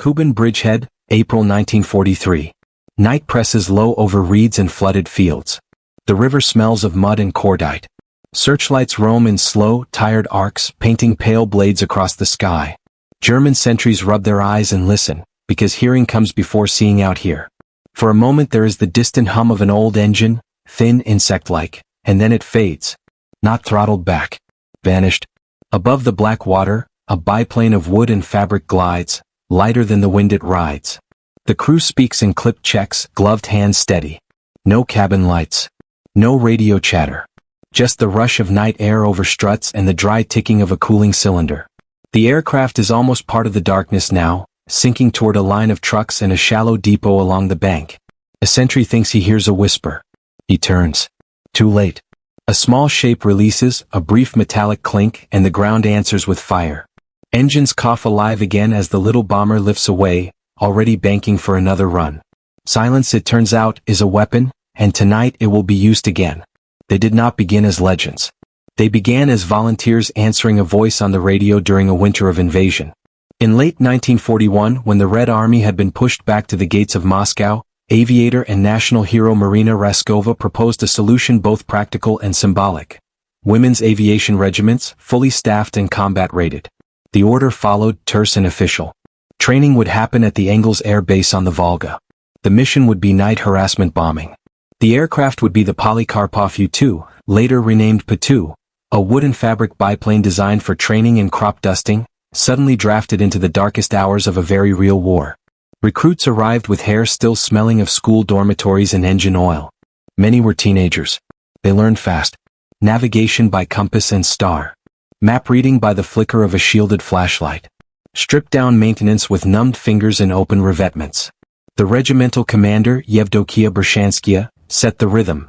Cuban Bridgehead, April 1943. Night presses low over reeds and flooded fields. The river smells of mud and cordite. Searchlights roam in slow, tired arcs, painting pale blades across the sky. German sentries rub their eyes and listen, because hearing comes before seeing out here. For a moment there is the distant hum of an old engine, thin, insect-like, and then it fades. Not throttled back. Vanished. Above the black water, a biplane of wood and fabric glides, lighter than the wind it rides. The crew speaks in clipped checks, gloved hands steady. No cabin lights. No radio chatter. Just the rush of night air over struts and the dry ticking of a cooling cylinder. The aircraft is almost part of the darkness now, sinking toward a line of trucks and a shallow depot along the bank. A sentry thinks he hears a whisper. He turns. Too late. A small shape releases, a brief metallic clink, and the ground answers with fire. Engines cough alive again as the little bomber lifts away, already banking for another run. Silence, it turns out, is a weapon, and tonight it will be used again. They did not begin as legends. They began as volunteers answering a voice on the radio during a winter of invasion. In late 1941, when the Red Army had been pushed back to the gates of Moscow, aviator and national hero Marina Raskova proposed a solution both practical and symbolic. Women's aviation regiments, fully staffed and combat-rated. The order followed, terse and official. Training would happen at the Engels Air Base on the Volga. The mission would be night harassment bombing. The aircraft would be the Polikarpov U-2, later renamed P-2, a wood and fabric biplane designed for training and crop dusting, suddenly drafted into the darkest hours of a very real war. Recruits arrived with hair still smelling of school dormitories and engine oil. Many were teenagers. They learned fast. Navigation by compass and star. Map reading by the flicker of a shielded flashlight. Stripped-down maintenance with numbed fingers and open revetments. The regimental commander, Yevdokia Bershanskaya, set the rhythm.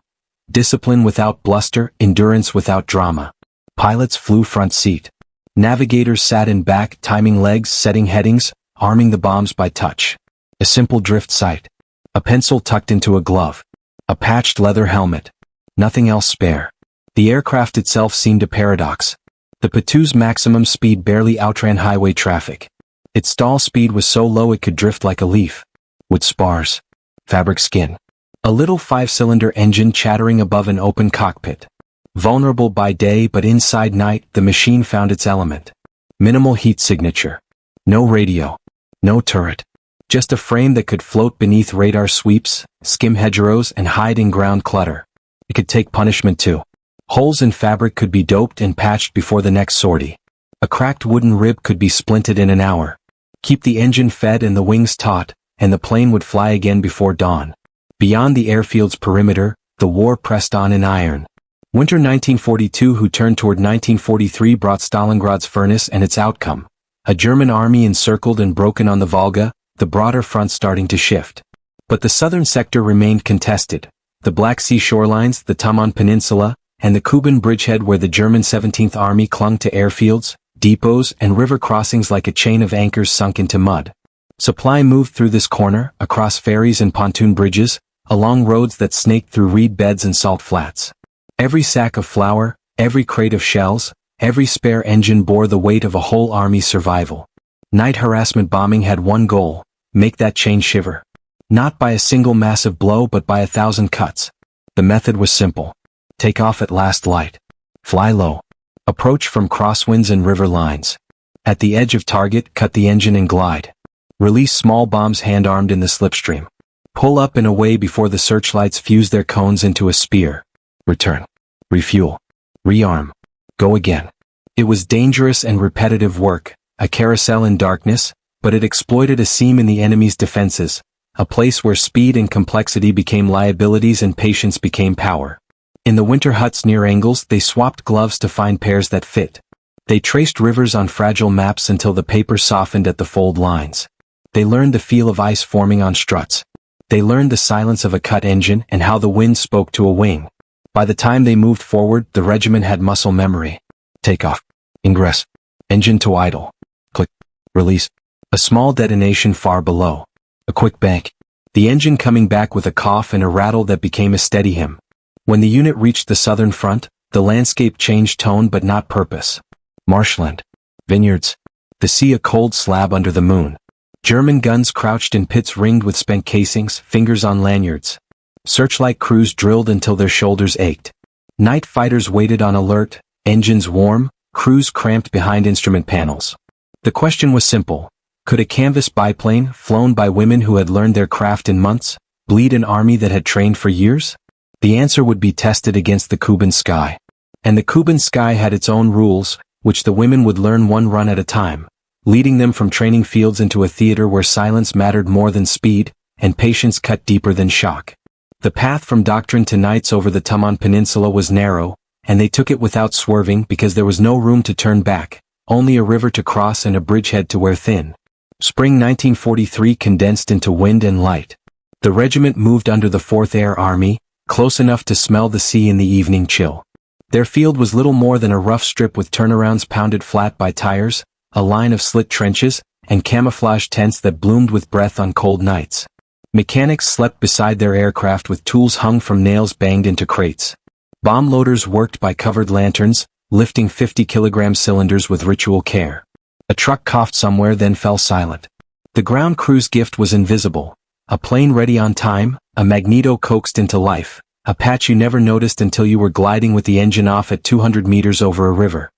Discipline without bluster, endurance without drama. Pilots flew front seat. Navigators sat in back, timing legs, setting headings, arming the bombs by touch. A simple drift sight. A pencil tucked into a glove. A patched leather helmet. Nothing else spare. The aircraft itself seemed a paradox. The P-2's maximum speed barely outran highway traffic. Its stall speed was so low it could drift like a leaf. Wood spars. Fabric skin. A little 5-cylinder engine chattering above an open cockpit. Vulnerable by day but inside night, the machine found its element. Minimal heat signature. No radio. No turret. Just a frame that could float beneath radar sweeps, skim hedgerows, and hide in ground clutter. It could take punishment too. Holes in fabric could be doped and patched before the next sortie. A cracked wooden rib could be splinted in an hour. Keep the engine fed and the wings taut, and the plane would fly again before dawn. Beyond the airfield's perimeter, the war pressed on in iron. Winter 1942 who turned toward 1943 brought Stalingrad's furnace and its outcome. A German army encircled and broken on the Volga, the broader front starting to shift. But the southern sector remained contested. The Black Sea shorelines, the Taman Peninsula, and the Cuban Bridgehead where the German 17th Army clung to airfields, depots, and river crossings like a chain of anchors sunk into mud. Supply moved through this corner, across ferries and pontoon bridges, along roads that snaked through reed beds and salt flats. Every sack of flour, every crate of shells, every spare engine bore the weight of a whole army's survival. Night harassment bombing had one goal: make that chain shiver. Not by a single massive blow but by 1,000 cuts. The method was simple. Take off at last light. Fly low. Approach from crosswinds and river lines. At the edge of target, cut the engine and glide. Release small bombs hand-armed in the slipstream. Pull up and away before the searchlights fuse their cones into a spear. Return. Refuel. Rearm. Go again. It was dangerous and repetitive work, a carousel in darkness, but it exploited a seam in the enemy's defenses, a place where speed and complexity became liabilities and patience became power. In the winter huts near Engels, they swapped gloves to find pairs that fit. They traced rivers on fragile maps until the paper softened at the fold lines. They learned the feel of ice forming on struts. They learned the silence of a cut engine and how the wind spoke to a wing. By the time they moved forward, the regiment had muscle memory. Takeoff. Ingress. Engine to idle. Click. Release. A small detonation far below. A quick bank. The engine coming back with a cough and a rattle that became a steady hymn. When the unit reached the southern front, the landscape changed tone but not purpose. Marshland. Vineyards. The sea a cold slab under the moon. German guns crouched in pits ringed with spent casings, fingers on lanyards. Searchlight crews drilled until their shoulders ached. Night fighters waited on alert, engines warm, crews cramped behind instrument panels. The question was simple. Could a canvas biplane, flown by women who had learned their craft in months, bleed an army that had trained for years? The answer would be tested against the Kuban sky. And the Kuban sky had its own rules, which the women would learn one run at a time, leading them from training fields into a theater where silence mattered more than speed, and patience cut deeper than shock. The path from doctrine to knights over the Taman Peninsula was narrow, and they took it without swerving because there was no room to turn back, only a river to cross and a bridgehead to wear thin. Spring 1943 condensed into wind and light. The regiment moved under the 4th Air Army, close enough to smell the sea in the evening chill. Their field was little more than a rough strip with turnarounds pounded flat by tires, a line of slit trenches, and camouflage tents that bloomed with breath on cold nights. Mechanics slept beside their aircraft with tools hung from nails banged into crates. Bomb loaders worked by covered lanterns, lifting 50-kilogram cylinders with ritual care. A truck coughed somewhere then fell silent. The ground crew's gift was invisible. A plane ready on time, a magneto coaxed into life, a patch you never noticed until you were gliding with the engine off at 200 meters over a river.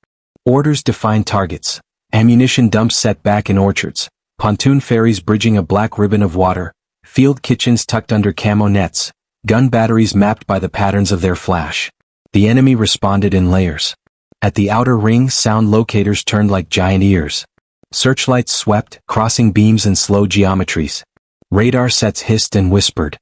Orders defined targets. Ammunition dumps set back in orchards, pontoon ferries bridging a black ribbon of water, field kitchens tucked under camo nets, gun batteries mapped by the patterns of their flash. The enemy responded in layers. At the outer ring, sound locators turned like giant ears. Searchlights swept, crossing beams in slow geometries. Radar sets hissed and whispered.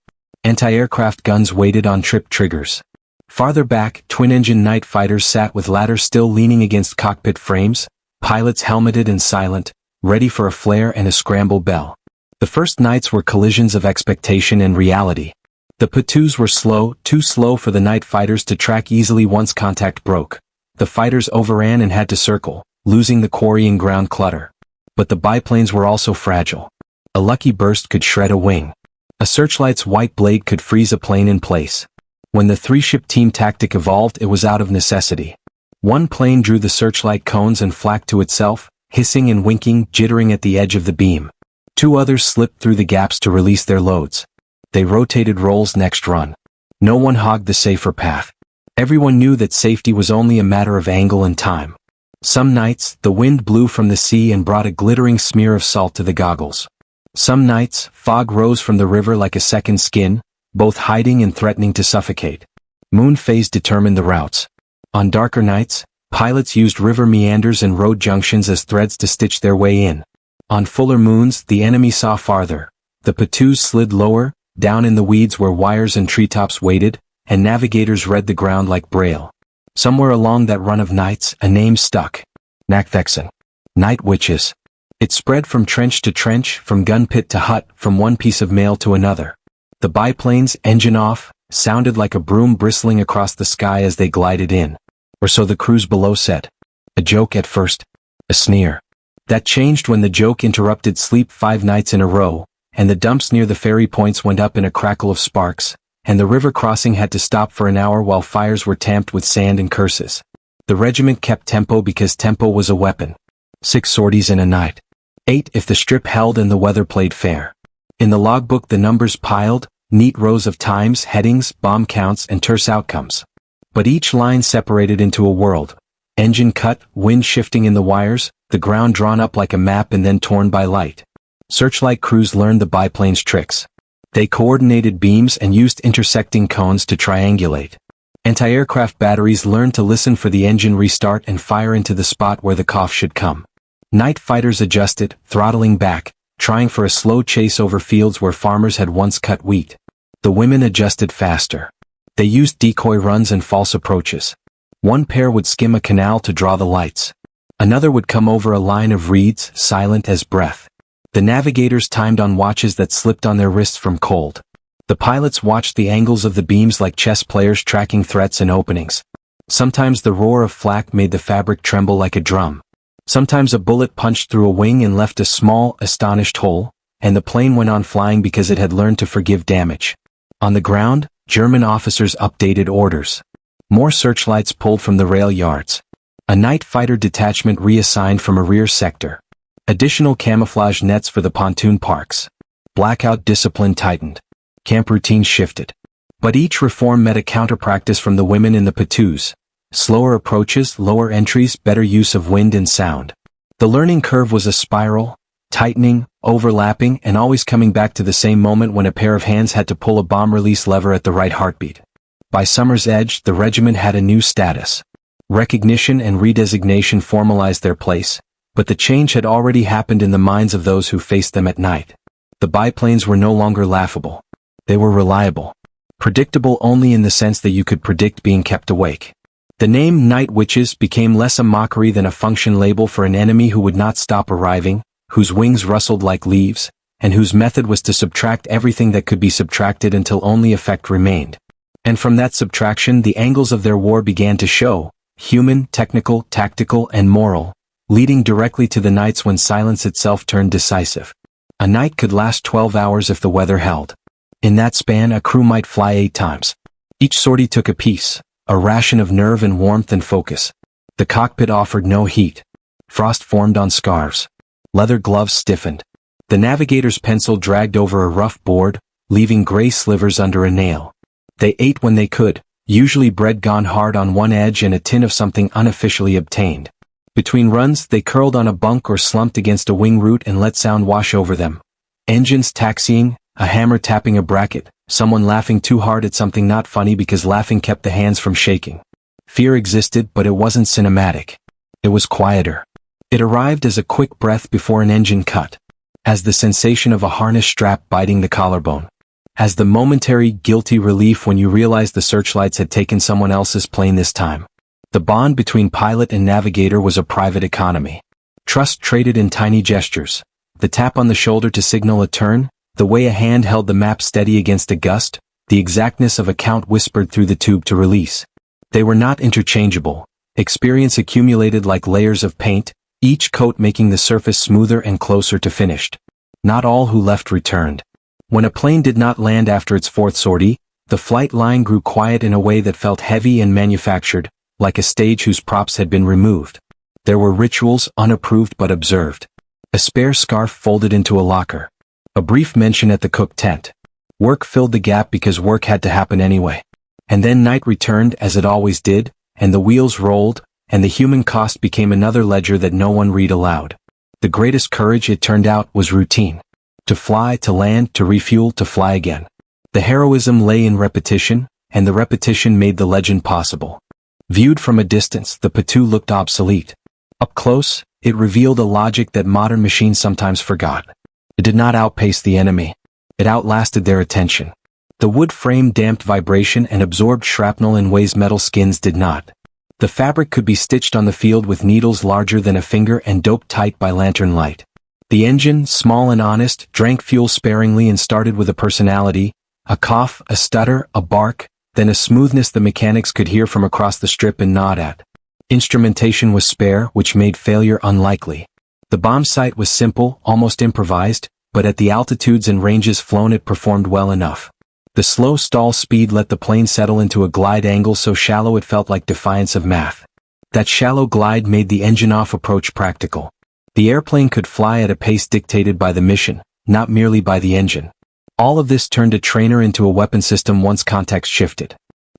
Anti-aircraft guns waited on tripped triggers. Farther back, twin-engine night fighters sat with ladders still leaning against cockpit frames, pilots helmeted and silent, ready for a flare and a scramble bell. The first nights were collisions of expectation and reality. The P2s were slow, too slow for the night fighters to track easily once contact broke. The fighters overran and had to circle, losing the quarrying ground clutter. But the biplanes were also fragile. A lucky burst could shred a wing. A searchlight's white blade could freeze a plane in place. When the three-ship team tactic evolved, it was out of necessity. One plane drew the searchlight cones and flacked to itself, hissing and winking, jittering at the edge of the beam. Two others slipped through the gaps to release their loads. They rotated roles next run. No one hogged the safer path. Everyone knew that safety was only a matter of angle and time. Some nights, the wind blew from the sea and brought a glittering smear of salt to the goggles. Some nights, fog rose from the river like a second skin, both hiding and threatening to suffocate. Moon phase determined the routes. On darker nights, pilots used river meanders and road junctions as threads to stitch their way in. On fuller moons, the enemy saw farther. The P2s slid lower, down in the weeds where wires and treetops waited, and navigators read the ground like braille. Somewhere along that run of nights, a name stuck. Naktheksen. Night witches. It spread from trench to trench, from gun pit to hut, from one piece of mail to another. The biplanes, engine off, sounded like a broom bristling across the sky as they glided in. Or so the crews below said. A joke at first. A sneer. That changed when the joke interrupted sleep 5 nights in a row, and the dumps near the ferry points went up in a crackle of sparks, and the river crossing had to stop for an hour while fires were tamped with sand and curses. The regiment kept tempo because tempo was a weapon. 6 sorties in a night. 8 if the strip held and the weather played fair. In the logbook the numbers piled, neat rows of times, headings, bomb counts, and terse outcomes. But each line separated into a world. Engine cut, wind shifting in the wires, the ground drawn up like a map and then torn by light. Searchlight crews learned the biplane's tricks. They coordinated beams and used intersecting cones to triangulate. Anti-aircraft batteries learned to listen for the engine restart and fire into the spot where the cough should come. Night fighters adjusted, throttling back, trying for a slow chase over fields where farmers had once cut wheat. The women adjusted faster. They used decoy runs and false approaches. One pair would skim a canal to draw the lights. Another would come over a line of reeds, silent as breath. The navigators timed on watches that slipped on their wrists from cold. The pilots watched the angles of the beams like chess players tracking threats and openings. Sometimes the roar of flak made the fabric tremble like a drum. Sometimes a bullet punched through a wing and left a small, astonished hole, and the plane went on flying because it had learned to forgive damage. On the ground, German officers updated orders. More searchlights pulled from the rail yards. A night fighter detachment reassigned from a rear sector. Additional camouflage nets for the pontoon parks. Blackout discipline tightened. Camp routines shifted. But each reform met a counter-practice from the women in the patoos. Slower approaches, lower entries, better use of wind and sound. The learning curve was a spiral, tightening, overlapping, and always coming back to the same moment when a pair of hands had to pull a bomb release lever at the right heartbeat. By summer's edge, the regiment had a new status. Recognition and redesignation formalized their place, but the change had already happened in the minds of those who faced them at night. The biplanes were no longer laughable. They were reliable. Predictable only in the sense that you could predict being kept awake. The name Night Witches became less a mockery than a function label for an enemy who would not stop arriving, whose wings rustled like leaves, and whose method was to subtract everything that could be subtracted until only effect remained. And from that subtraction the angles of their war began to show, human, technical, tactical, and moral, leading directly to the nights when silence itself turned decisive. A night could last 12 hours if the weather held. In that span a crew might fly 8 times. Each sortie took a piece, a ration of nerve and warmth and focus. The cockpit offered no heat. Frost formed on scarves. Leather gloves stiffened. The navigator's pencil dragged over a rough board, leaving gray slivers under a nail. They ate when they could, usually bread gone hard on one edge and a tin of something unofficially obtained. Between runs they curled on a bunk or slumped against a wing root and let sound wash over them. Engines taxiing, a hammer tapping a bracket, someone laughing too hard at something not funny because laughing kept the hands from shaking. Fear existed, but it wasn't cinematic. It was quieter. It arrived as a quick breath before an engine cut. As the sensation of a harness strap biting the collarbone. As the momentary guilty relief when you realized the searchlights had taken someone else's plane this time. The bond between pilot and navigator was a private economy. Trust traded in tiny gestures. The tap on the shoulder to signal a turn, the way a hand held the map steady against a gust, the exactness of a count whispered through the tube to release. They were not interchangeable. Experience accumulated like layers of paint, each coat making the surface smoother and closer to finished. Not all who left returned. When a plane did not land after its 4th sortie, the flight line grew quiet in a way that felt heavy and manufactured, like a stage whose props had been removed. There were rituals, unapproved but observed. A spare scarf folded into a locker. A brief mention at the cook tent. Work filled the gap because work had to happen anyway. And then night returned as it always did, and the wheels rolled, and the human cost became another ledger that no one read aloud. The greatest courage, it turned out, was routine. To fly, to land, to refuel, to fly again. The heroism lay in repetition, and the repetition made the legend possible. Viewed from a distance, the Patu looked obsolete. Up close, it revealed a logic that modern machines sometimes forgot. It did not outpace the enemy. It outlasted their attention. The wood frame damped vibration and absorbed shrapnel in ways metal skins did not. The fabric could be stitched on the field with needles larger than a finger and doped tight by lantern light. The engine, small and honest, drank fuel sparingly and started with a personality, a cough, a stutter, a bark, then a smoothness the mechanics could hear from across the strip and nod at. Instrumentation was spare, which made failure unlikely. The bomb sight was simple, almost improvised, but at the altitudes and ranges flown it performed well enough. The slow stall speed let the plane settle into a glide angle so shallow it felt like defiance of math. That shallow glide made the engine-off approach practical. The airplane could fly at a pace dictated by the mission, not merely by the engine. All of this turned a trainer into a weapon system once context shifted.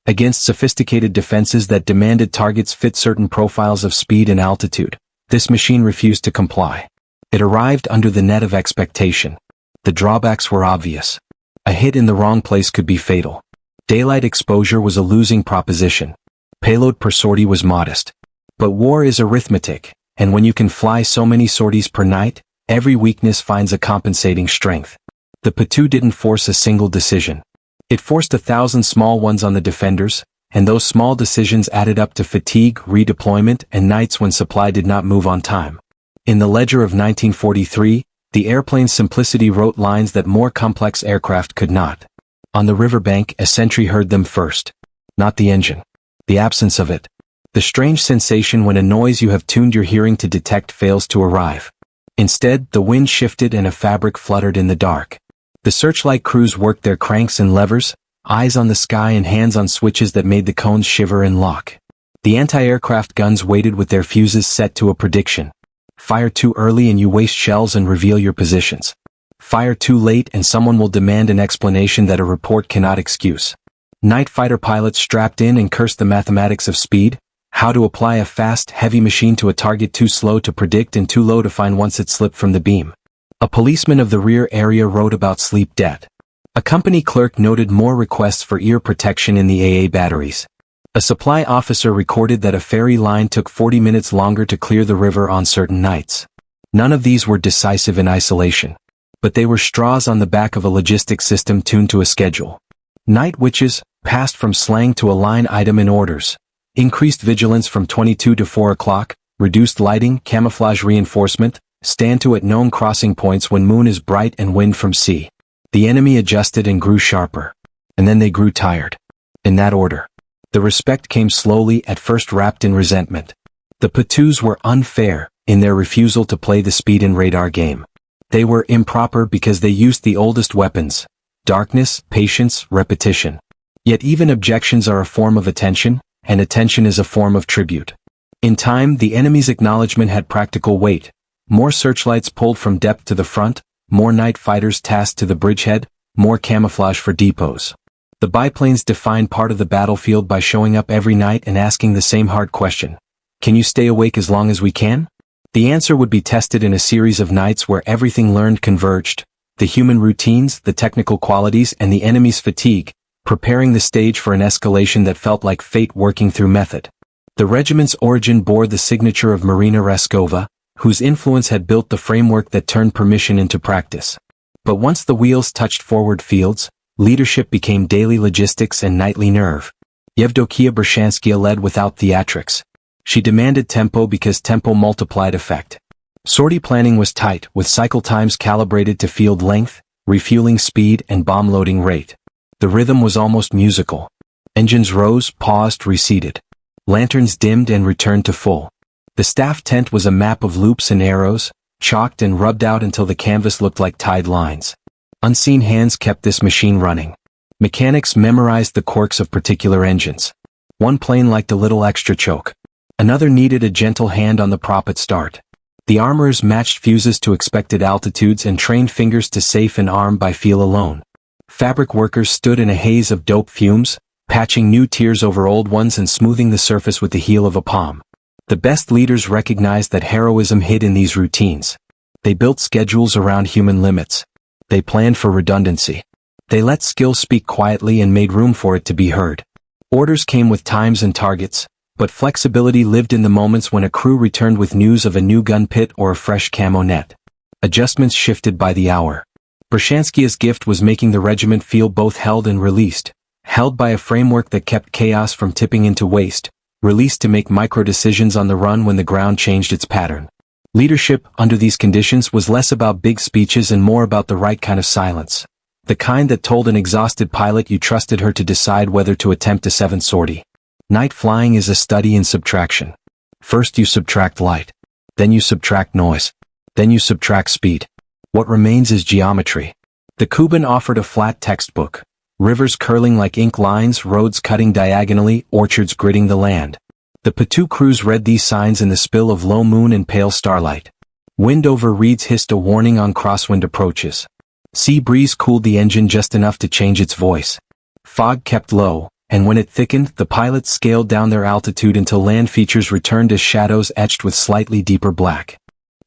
Against sophisticated defenses that demanded targets fit certain profiles of speed and altitude, this machine refused to comply. It arrived under the net of expectation. The drawbacks were obvious. A hit in the wrong place could be fatal. Daylight exposure was a losing proposition. Payload per sortie was modest. But war is arithmetic, and when you can fly so many sorties per night, every weakness finds a compensating strength. The Patu didn't force a single decision. It forced 1,000 small ones on the defenders, and those small decisions added up to fatigue, redeployment, and nights when supply did not move on time. In the ledger of 1943, the airplane's simplicity wrote lines that more complex aircraft could not. On the riverbank, a sentry heard them first. Not the engine. The absence of it. The strange sensation when a noise you have tuned your hearing to detect fails to arrive. Instead, the wind shifted and a fabric fluttered in the dark. The searchlight crews worked their cranks and levers, eyes on the sky and hands on switches that made the cones shiver and lock. The anti-aircraft guns waited with their fuses set to a prediction. Fire too early and you waste shells and reveal your positions. Fire too late and someone will demand an explanation that a report cannot excuse. Night fighter pilots strapped in and cursed the mathematics of speed, how to apply a fast, heavy machine to a target too slow to predict and too low to find once it slipped from the beam. A policeman of the rear area wrote about sleep debt. A company clerk noted more requests for ear protection in the AA batteries. A supply officer recorded that a ferry line took 40 minutes longer to clear the river on certain nights. None of these were decisive in isolation, but they were straws on the back of a logistics system tuned to a schedule. Night witches passed from slang to a line item in orders. Increased vigilance from 22 to 4 o'clock, reduced lighting, camouflage reinforcement, stand to at known crossing points when moon is bright and wind from sea. The enemy adjusted and grew sharper. And then they grew tired. In that order. The respect came slowly, at first wrapped in resentment. The Patus were unfair in their refusal to play the speed and radar game. They were improper because they used the oldest weapons: darkness, patience, repetition. Yet even objections are a form of attention, and attention is a form of tribute. In time, the enemy's acknowledgement had practical weight. More searchlights pulled from depth to the front, more night fighters tasked to the bridgehead, more camouflage for depots. The biplanes defined part of the battlefield by showing up every night and asking the same hard question: can you stay awake as long as we can? The answer would be tested in a series of nights where everything learned converged: the human routines, the technical qualities, and the enemy's fatigue, preparing the stage for an escalation that felt like fate working through method. The regiment's origin bore the signature of Marina Raskova, whose influence had built the framework that turned permission into practice. But once the wheels touched forward fields, leadership became daily logistics and nightly nerve. Yevdokia Bershanskia led without theatrics. She demanded tempo because tempo multiplied effect. Sortie planning was tight, with cycle times calibrated to field length, refueling speed, and bomb loading rate. The rhythm was almost musical. Engines rose, paused, receded. Lanterns dimmed and returned to full. The staff tent was a map of loops and arrows, chalked and rubbed out until the canvas looked like tied lines. Unseen hands kept this machine running. Mechanics memorized the quirks of particular engines. One plane liked a little extra choke. Another needed a gentle hand on the prop at start. The armorers matched fuses to expected altitudes and trained fingers to safe and arm by feel alone. Fabric workers stood in a haze of dope fumes, patching new tiers over old ones and smoothing the surface with the heel of a palm. The best leaders recognized that heroism hid in these routines. They built schedules around human limits. They planned for redundancy. They let skill speak quietly and made room for it to be heard. Orders came with times and targets, but flexibility lived in the moments when a crew returned with news of a new gun pit or a fresh camo net. Adjustments shifted by the hour. Bershanskia's gift was making the regiment feel both held and released, held by a framework that kept chaos from tipping into waste, released to make micro-decisions on the run when the ground changed its pattern. Leadership, under these conditions, was less about big speeches and more about the right kind of silence. The kind that told an exhausted pilot you trusted her to decide whether to attempt a seventh sortie. Night flying is a study in subtraction. First you subtract light. Then you subtract noise. Then you subtract speed. What remains is geometry. The Kuban offered a flat textbook. Rivers curling like ink lines, roads cutting diagonally, orchards gridding the land. The Patu crews read these signs in the spill of low moon and pale starlight. Wind over reeds hissed a warning on crosswind approaches. Sea breeze cooled the engine just enough to change its voice. Fog kept low, and when it thickened, the pilots scaled down their altitude until land features returned as shadows etched with slightly deeper black.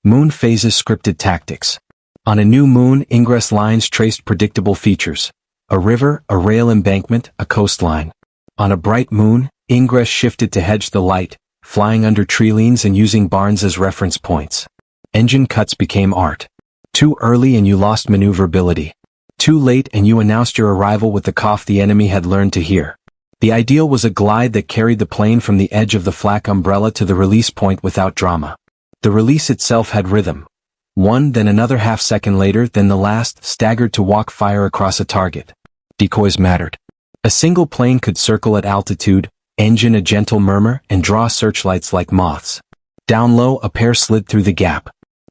Moon phases scripted tactics. On a new moon, ingress lines traced predictable features. A river, a rail embankment, a coastline. On a bright moon, ingress shifted to hedge the light, flying under tree leans and using barns as reference points. Engine cuts became art. Too early and you lost maneuverability. Too late and you announced your arrival with the cough the enemy had learned to hear. The ideal was a glide that carried the plane from the edge of the flak umbrella to the release point without drama. The release itself had rhythm. One, then another half-second later, then the last, staggered to walk fire across a target. Decoys mattered. A single plane could circle at altitude, engine a gentle murmur, and draw searchlights like moths. Down low, a pair slid through the gap.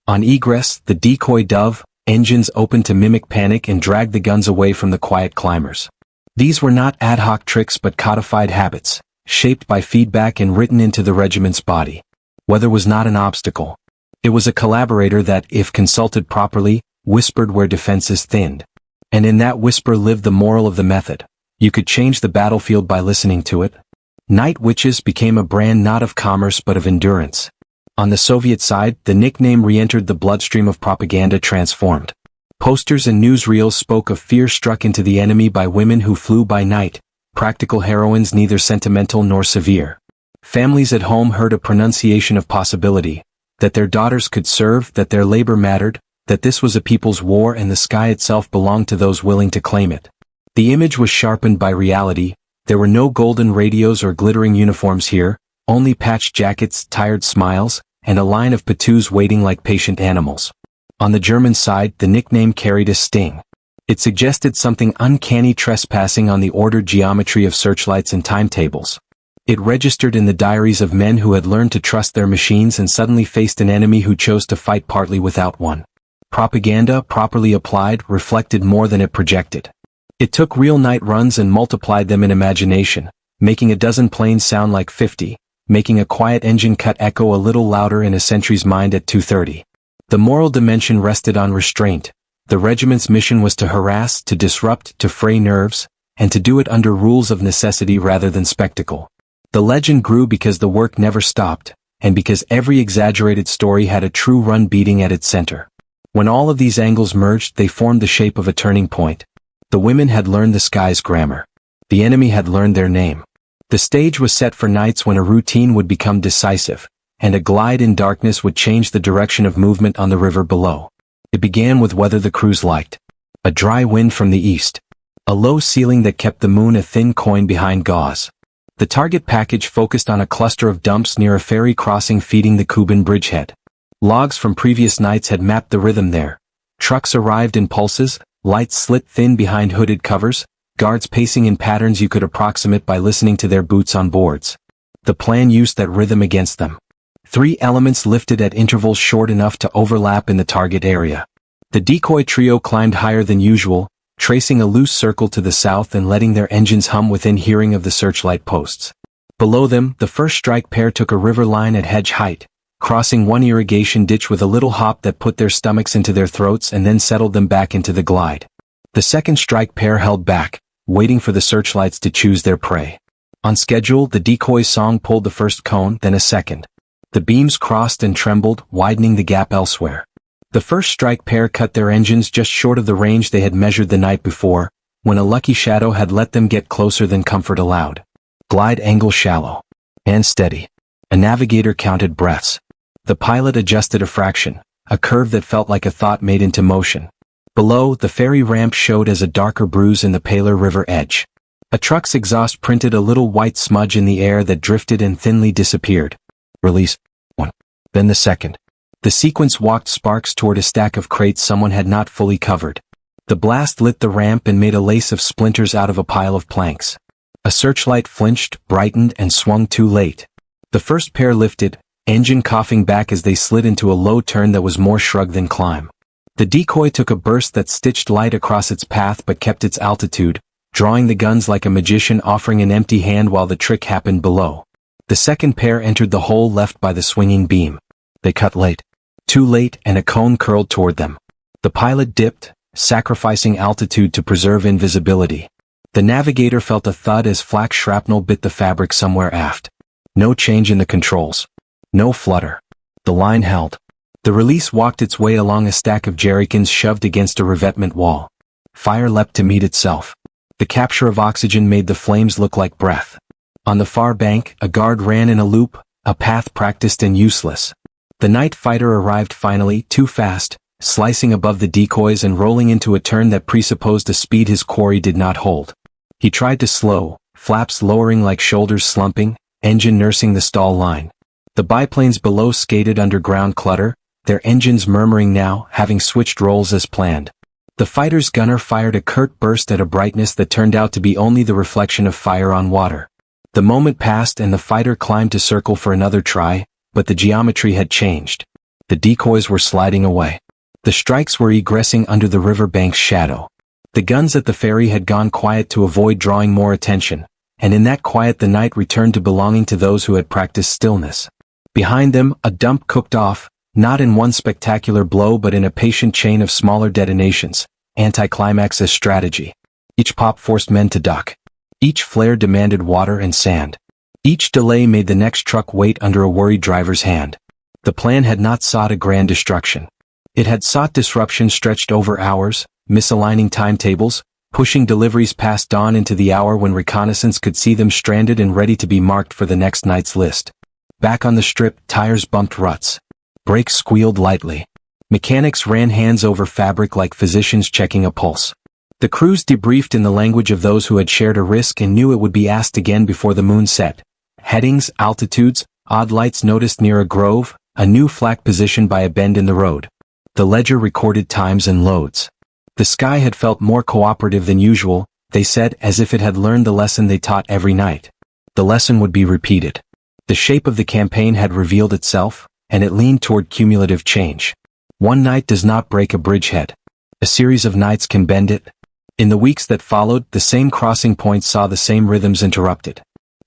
On egress, the decoy dove, engines opened to mimic panic and drag the guns away from the quiet climbers. These were not ad hoc tricks but codified habits, shaped by feedback and written into the regiment's body. Weather was not an obstacle. It was a collaborator that, if consulted properly, whispered where defenses thinned. And in that whisper lived the moral of the method. You could change the battlefield by listening to it. Night witches became a brand not of commerce but of endurance. On the Soviet side, the nickname re-entered the bloodstream of propaganda transformed. Posters and newsreels spoke of fear struck into the enemy by women who flew by night, practical heroines neither sentimental nor severe. Families at home heard a pronunciation of possibility, that their daughters could serve, that their labor mattered, that this was a people's war and the sky itself belonged to those willing to claim it. The image was sharpened by reality. There were no golden radios or glittering uniforms here, only patched jackets, tired smiles, and a line of patoos waiting like patient animals. On the German side, the nickname carried a sting. It suggested something uncanny, trespassing on the ordered geometry of searchlights and timetables. It registered in the diaries of men who had learned to trust their machines and suddenly faced an enemy who chose to fight partly without one. Propaganda, properly applied, reflected more than it projected. It took real night runs and multiplied them in imagination, making a dozen planes sound like 50, making a quiet engine cut echo a little louder in a sentry's mind at 2:30. The moral dimension rested on restraint. The regiment's mission was to harass, to disrupt, to fray nerves, and to do it under rules of necessity rather than spectacle. The legend grew because the work never stopped, and because every exaggerated story had a true run beating at its center. When all of these angles merged, they formed the shape of a turning point. The women had learned the sky's grammar. The enemy had learned their name. The stage was set for nights when a routine would become decisive, and a glide in darkness would change the direction of movement on the river below. It began with weather the crews liked. A dry wind from the east. A low ceiling that kept the moon a thin coin behind gauze. The target package focused on a cluster of dumps near a ferry crossing feeding the Kuban bridgehead. Logs from previous nights had mapped the rhythm there. Trucks arrived in pulses, lights slit thin behind hooded covers, guards pacing in patterns you could approximate by listening to their boots on boards. The plan used that rhythm against them. 3 elements lifted at intervals short enough to overlap in the target area. The decoy trio climbed higher than usual, tracing a loose circle to the south and letting their engines hum within hearing of the searchlight posts. Below them, the first strike pair took a river line at hedge height, crossing one irrigation ditch with a little hop that put their stomachs into their throats and then settled them back into the glide. The second strike pair held back, waiting for the searchlights to choose their prey. On schedule, the decoy's song pulled the first cone, then a second. The beams crossed and trembled, widening the gap elsewhere. The first strike pair cut their engines just short of the range they had measured the night before, when a lucky shadow had let them get closer than comfort allowed. Glide angle shallow. And steady. A navigator counted breaths. The pilot adjusted a fraction, a curve that felt like a thought made into motion. Below, the ferry ramp showed as a darker bruise in the paler river edge. A truck's exhaust printed a little white smudge in the air that drifted and thinly disappeared. Release. 1. Then the second. The sequence walked sparks toward a stack of crates someone had not fully covered. The blast lit the ramp and made a lace of splinters out of a pile of planks. A searchlight flinched, brightened, and swung too late. The first pair lifted, engine coughing back as they slid into a low turn that was more shrug than climb. The decoy took a burst that stitched light across its path but kept its altitude, drawing the guns like a magician offering an empty hand while the trick happened below. The second pair entered the hole left by the swinging beam. They cut late. Too late, and a cone curled toward them. The pilot dipped, sacrificing altitude to preserve invisibility. The navigator felt a thud as flak shrapnel bit the fabric somewhere aft. No change in the controls. No flutter. The line held. The release walked its way along a stack of jerrycans shoved against a revetment wall. Fire leapt to meet itself. The capture of oxygen made the flames look like breath. On the far bank, a guard ran in a loop, a path practiced and useless. The night fighter arrived finally, too fast, slicing above the decoys and rolling into a turn that presupposed a speed his quarry did not hold. He tried to slow, flaps lowering like shoulders slumping, engine nursing the stall line. The biplanes below skated under ground clutter, their engines murmuring now, having switched roles as planned. The fighter's gunner fired a curt burst at a brightness that turned out to be only the reflection of fire on water. The moment passed and the fighter climbed to circle for another try, but the geometry had changed. The decoys were sliding away. The strikes were egressing under the river bank's shadow. The guns at the ferry had gone quiet to avoid drawing more attention, and in that quiet the night returned to belonging to those who had practiced stillness. Behind them, a dump cooked off, Not in one spectacular blow but in a patient chain of smaller detonations, anticlimax as strategy. Each pop forced men to duck. Each flare demanded water and sand. Each delay made the next truck wait under a worried driver's hand. The plan had not sought a grand destruction. It had sought disruption stretched over hours, misaligning timetables, pushing deliveries past dawn into the hour when reconnaissance could see them stranded and ready to be marked for the next night's list. Back on the strip, tires bumped ruts. Brakes squealed lightly. Mechanics ran hands over fabric like physicians checking a pulse. The crews debriefed in the language of those who had shared a risk and knew it would be asked again before the moon set. Headings, altitudes, odd lights noticed near a grove, a new flak position by a bend in the road. The ledger recorded times and loads. The sky had felt more cooperative than usual, they said, as if it had learned the lesson they taught every night. The lesson would be repeated. The shape of the campaign had revealed itself, and it leaned toward cumulative change. One night does not break a bridgehead. A series of nights can bend it. In the weeks that followed, the same crossing points saw the same rhythms interrupted.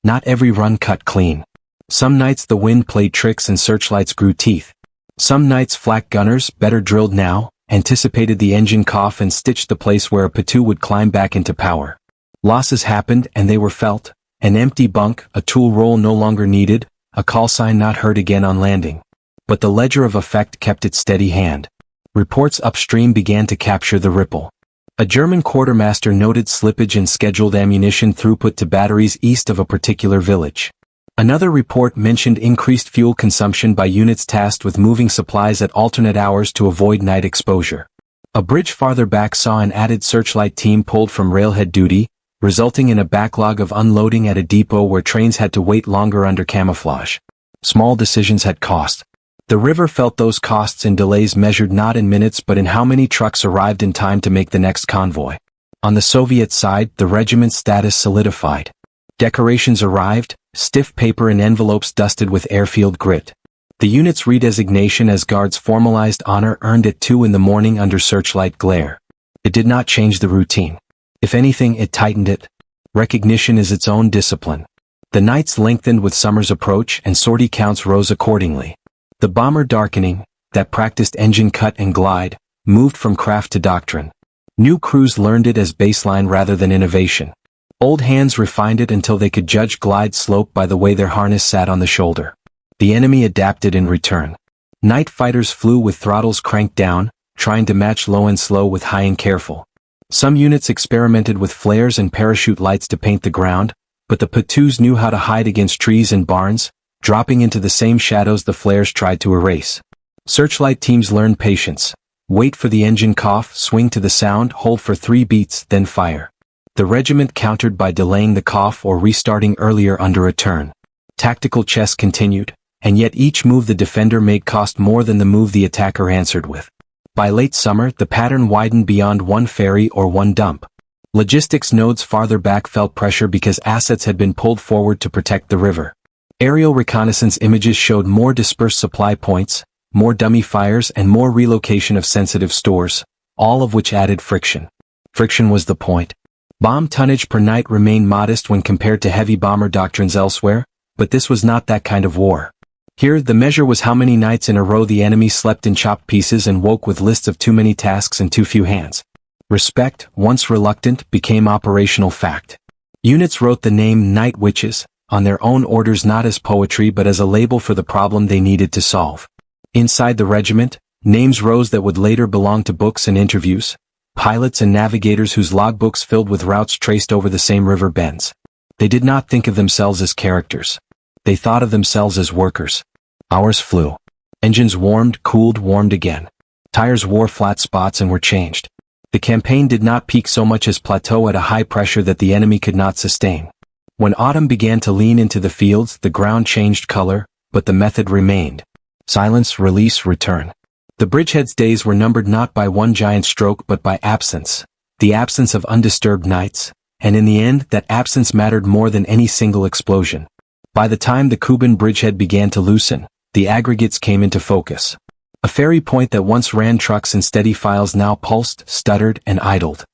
Not every run cut clean. Some nights the wind played tricks and searchlights grew teeth. Some nights flak gunners, better drilled now, anticipated the engine cough and stitched the place where a P2 would climb back into power. Losses happened and they were felt. An empty bunk, a tool roll no longer needed, a call sign not heard again on landing. But the ledger of effect kept its steady hand. Reports upstream began to capture the ripple. A German quartermaster noted slippage in scheduled ammunition throughput to batteries east of a particular village. Another report mentioned increased fuel consumption by units tasked with moving supplies at alternate hours to avoid night exposure. A bridge farther back saw an added searchlight team pulled from railhead duty, resulting in a backlog of unloading at a depot where trains had to wait longer under camouflage. Small decisions had cost. The river felt those costs in delays measured not in minutes but in how many trucks arrived in time to make the next convoy. On the Soviet side, the regiment's status solidified. Decorations arrived, stiff paper in envelopes dusted with airfield grit. The unit's redesignation as guards formalized honor earned at 2 in the morning under searchlight glare. It did not change the routine. If anything, it tightened it. Recognition is its own discipline. The nights lengthened with summer's approach and sortie counts rose accordingly. The bomber darkening, that practiced engine cut and glide, moved from craft to doctrine. New crews learned it as baseline rather than innovation. Old hands refined it until they could judge glide slope by the way their harness sat on the shoulder. The enemy adapted in return. Night fighters flew with throttles cranked down, trying to match low and slow with high and careful. Some units experimented with flares and parachute lights to paint the ground, but the P2s knew how to hide against trees and barns, dropping into the same shadows the flares tried to erase. Searchlight teams learned patience. Wait for the engine cough, swing to the sound, hold for 3 beats, then fire. The regiment countered by delaying the cough or restarting earlier under a turn. Tactical chess continued, and yet each move the defender made cost more than the move the attacker answered with. By late summer, the pattern widened beyond one ferry or one dump. Logistics nodes farther back felt pressure because assets had been pulled forward to protect the river. Aerial reconnaissance images showed more dispersed supply points, more dummy fires and more relocation of sensitive stores, all of which added friction. Friction was the point. Bomb tonnage per night remained modest when compared to heavy bomber doctrines elsewhere, but this was not that kind of war. Here, the measure was how many nights in a row the enemy slept in chopped pieces and woke with lists of too many tasks and too few hands. Respect, once reluctant, became operational fact. Units wrote the name Night Witches on their own orders not as poetry but as a label for the problem they needed to solve. Inside the regiment, names rose that would later belong to books and interviews, pilots and navigators whose logbooks filled with routes traced over the same river bends. They did not think of themselves as characters. They thought of themselves as workers. Hours flew. Engines warmed, cooled, warmed again. Tires wore flat spots and were changed. The campaign did not peak so much as plateau at a high pressure that the enemy could not sustain. When autumn began to lean into the fields, the ground changed color, but the method remained. Silence, release, return. The bridgehead's days were numbered not by one giant stroke but by absence. The absence of undisturbed nights, and in the end that absence mattered more than any single explosion. By the time the Kuban bridgehead began to loosen, the aggregates came into focus. A ferry point that once ran trucks in steady files now pulsed, stuttered, and idled.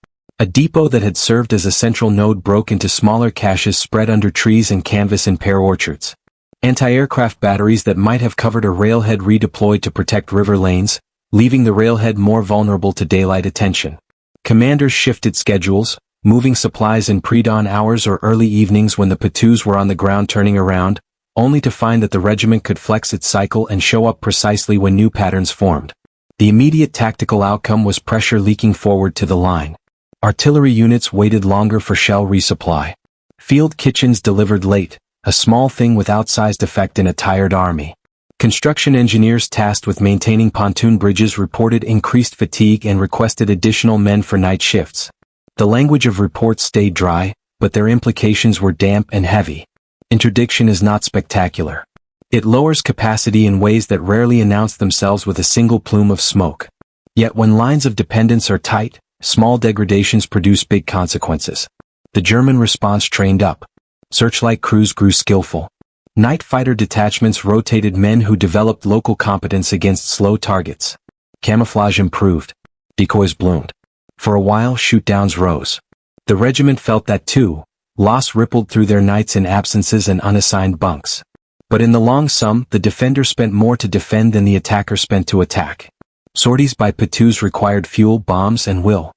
A depot that had served as a central node broke into smaller caches spread under trees and canvas in pear orchards. Anti-aircraft batteries that might have covered a railhead redeployed to protect river lanes, leaving the railhead more vulnerable to daylight attention. Commanders shifted schedules, moving supplies in pre-dawn hours or early evenings when the platoons were on the ground turning around, only to find that the regiment could flex its cycle and show up precisely when new patterns formed. The immediate tactical outcome was pressure leaking forward to the line. Artillery units waited longer for shell resupply. Field kitchens delivered late, a small thing with outsized effect in a tired army. Construction engineers tasked with maintaining pontoon bridges reported increased fatigue and requested additional men for night shifts. The language of reports stayed dry, but their implications were damp and heavy. Interdiction is not spectacular. It lowers capacity in ways that rarely announce themselves with a single plume of smoke. Yet when lines of dependence are tight, small degradations produce big consequences. The German response trained up. Searchlight crews grew skillful. Night fighter detachments rotated men who developed local competence against slow targets. Camouflage improved. Decoys bloomed. For a while, shoot-downs rose. The regiment felt that too. Loss rippled through their nights in absences and unassigned bunks. But in the long sum, the defender spent more to defend than the attacker spent to attack. Sorties by platoons required fuel, bombs, and will.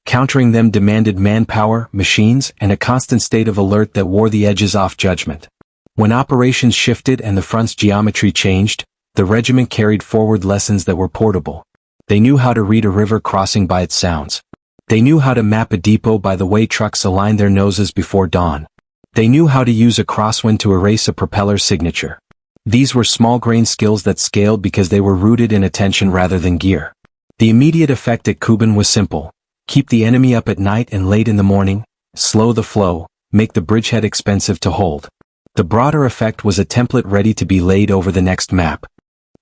Countering them demanded manpower, machines, and a constant state of alert that wore the edges off judgment. When operations shifted and the front's geometry changed, the regiment carried forward lessons that were portable. They knew how to read a river crossing by its sounds. They knew how to map a depot by the way trucks aligned their noses before dawn. They knew how to use a crosswind to erase a propeller's signature. These were small-grain skills that scaled because they were rooted in attention rather than gear. The immediate effect at Kuban was simple. Keep the enemy up at night and late in the morning, slow the flow, make the bridgehead expensive to hold. The broader effect was a template ready to be laid over the next map.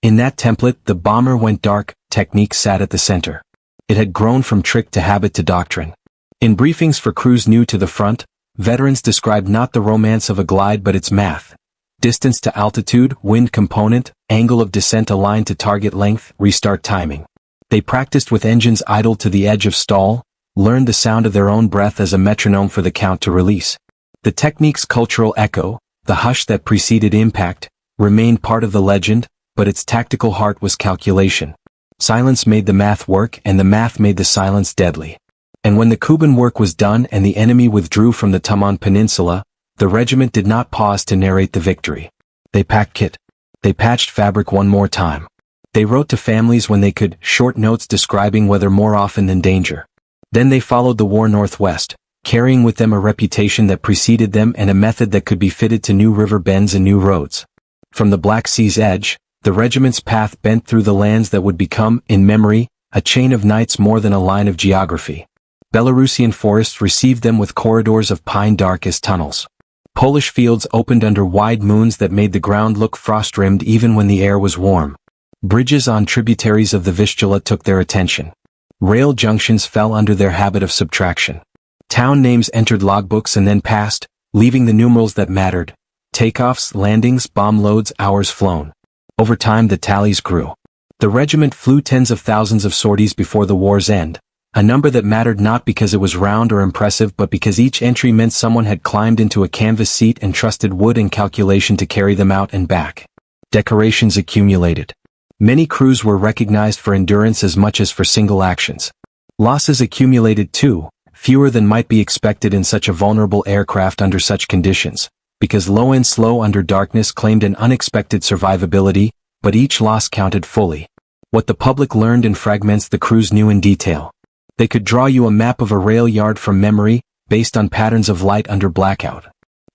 In that template, the bomber went dark, technique sat at the center. It had grown from trick to habit to doctrine. In briefings for crews new to the front, veterans described not the romance of a glide but its math. Distance to altitude, wind component, angle of descent aligned to target length, restart timing. They practiced with engines idled to the edge of stall, learned the sound of their own breath as a metronome for the count to release. The technique's cultural echo, the hush that preceded impact, remained part of the legend, but its tactical heart was calculation. Silence made the math work and the math made the silence deadly. And when the Kuban work was done and the enemy withdrew from the Taman Peninsula, the regiment did not pause to narrate the victory. They packed kit. They patched fabric one more time. They wrote to families when they could, short notes describing weather more often than danger. Then they followed the war northwest, carrying with them a reputation that preceded them and a method that could be fitted to new river bends and new roads. From the Black Sea's edge, the regiment's path bent through the lands that would become, in memory, a chain of nights more than a line of geography. Belarusian forests received them with corridors of pine dark as tunnels. Polish fields opened under wide moons that made the ground look frost-rimmed even when the air was warm. Bridges on tributaries of the Vistula took their attention. Rail junctions fell under their habit of subtraction. Town names entered logbooks and then passed, leaving the numerals that mattered. Takeoffs, landings, bomb loads, hours flown. Over time the tallies grew. The regiment flew tens of thousands of sorties before the war's end, a number that mattered not because it was round or impressive but because each entry meant someone had climbed into a canvas seat and trusted wood and calculation to carry them out and back. Decorations accumulated. Many crews were recognized for endurance as much as for single actions. Losses accumulated too, fewer than might be expected in such a vulnerable aircraft under such conditions, because low and slow under darkness claimed an unexpected survivability, but each loss counted fully. What the public learned in fragments the crews knew in detail. They could draw you a map of a rail yard from memory, based on patterns of light under blackout.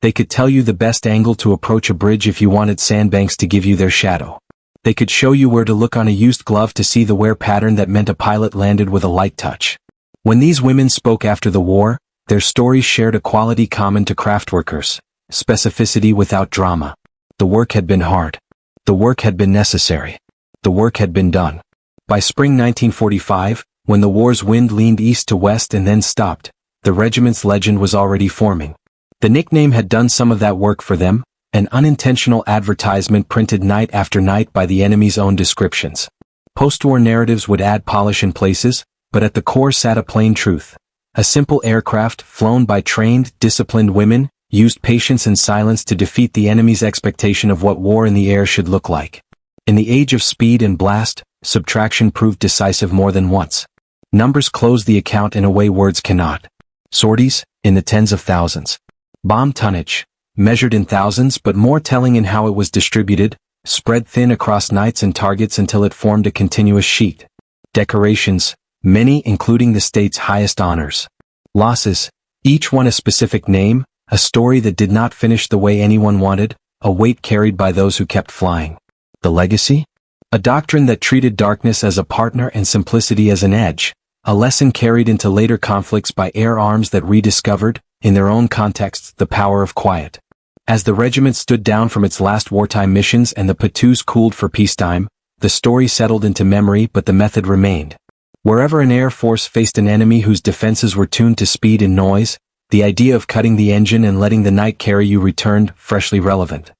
They could tell you the best angle to approach a bridge if you wanted sandbanks to give you their shadow. They could show you where to look on a used glove to see the wear pattern that meant a pilot landed with a light touch. When these women spoke after the war, their stories shared a quality common to craftworkers: specificity without drama. The work had been hard. The work had been necessary. The work had been done. By spring 1945, when the war's wind leaned east to west and then stopped, the regiment's legend was already forming. The nickname had done some of that work for them, an unintentional advertisement printed night after night by the enemy's own descriptions. Post-war narratives would add polish in places, but at the core sat a plain truth. A simple aircraft flown by trained, disciplined women, used patience and silence to defeat the enemy's expectation of what war in the air should look like. In the age of speed and blast, subtraction proved decisive more than once. Numbers closed the account in a way words cannot. Sorties, in the tens of thousands. Bomb tonnage, measured in thousands but more telling in how it was distributed, spread thin across nights and targets until it formed a continuous sheet. Decorations, many including the state's highest honors. Losses, each one a specific name, a story that did not finish the way anyone wanted, a weight carried by those who kept flying. The legacy? A doctrine that treated darkness as a partner and simplicity as an edge, a lesson carried into later conflicts by air arms that rediscovered, in their own contexts, the power of quiet. As the regiment stood down from its last wartime missions and the platoons cooled for peacetime, the story settled into memory but the method remained. Wherever an air force faced an enemy whose defenses were tuned to speed and noise, the idea of cutting the engine and letting the night carry you returned, freshly relevant.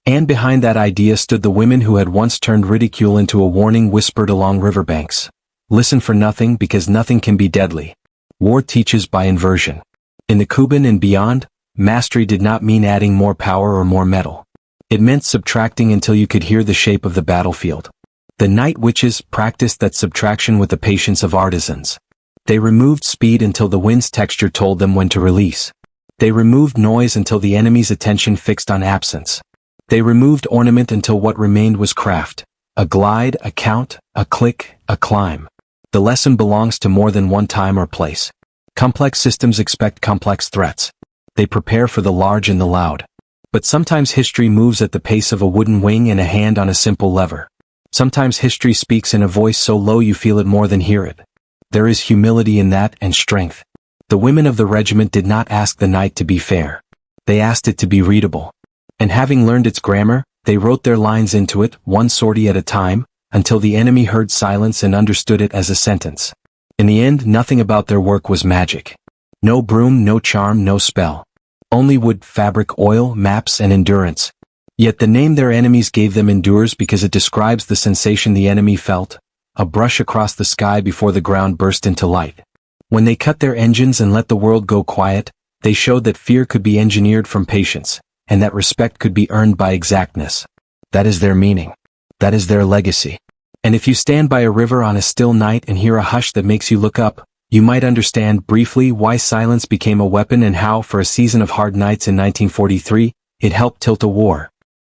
And behind that idea stood the women who had once turned ridicule into a warning whispered along riverbanks. Listen for nothing because nothing can be deadly. War teaches by inversion. In the Kuban and beyond, mastery did not mean adding more power or more metal. It meant subtracting until you could hear the shape of the battlefield. The night witches practiced that subtraction with the patience of artisans. They removed speed until the wind's texture told them when to release. They removed noise until the enemy's attention fixed on absence. They removed ornament until what remained was craft. A glide, a count, a click, a climb. The lesson belongs to more than one time or place. Complex systems expect complex threats. They prepare for the large and the loud. But sometimes history moves at the pace of a wooden wing and a hand on a simple lever. Sometimes history speaks in a voice so low you feel it more than hear it. There is humility in that and strength. The women of the regiment did not ask the night to be fair. They asked it to be readable. And having learned its grammar, they wrote their lines into it, one sortie at a time, until the enemy heard silence and understood it as a sentence. In the end, nothing about their work was magic. No broom, no charm, no spell. Only wood, fabric, oil, maps, and endurance. Yet the name their enemies gave them endures because it describes the sensation the enemy felt, a brush across the sky before the ground burst into light. When they cut their engines and let the world go quiet, they showed that fear could be engineered from patience, and that respect could be earned by exactness. That is their meaning. That is their legacy. And if you stand by a river on a still night and hear a hush that makes you look up, you might understand briefly why silence became a weapon and how, for a season of hard nights in 1943, it helped tilt a war.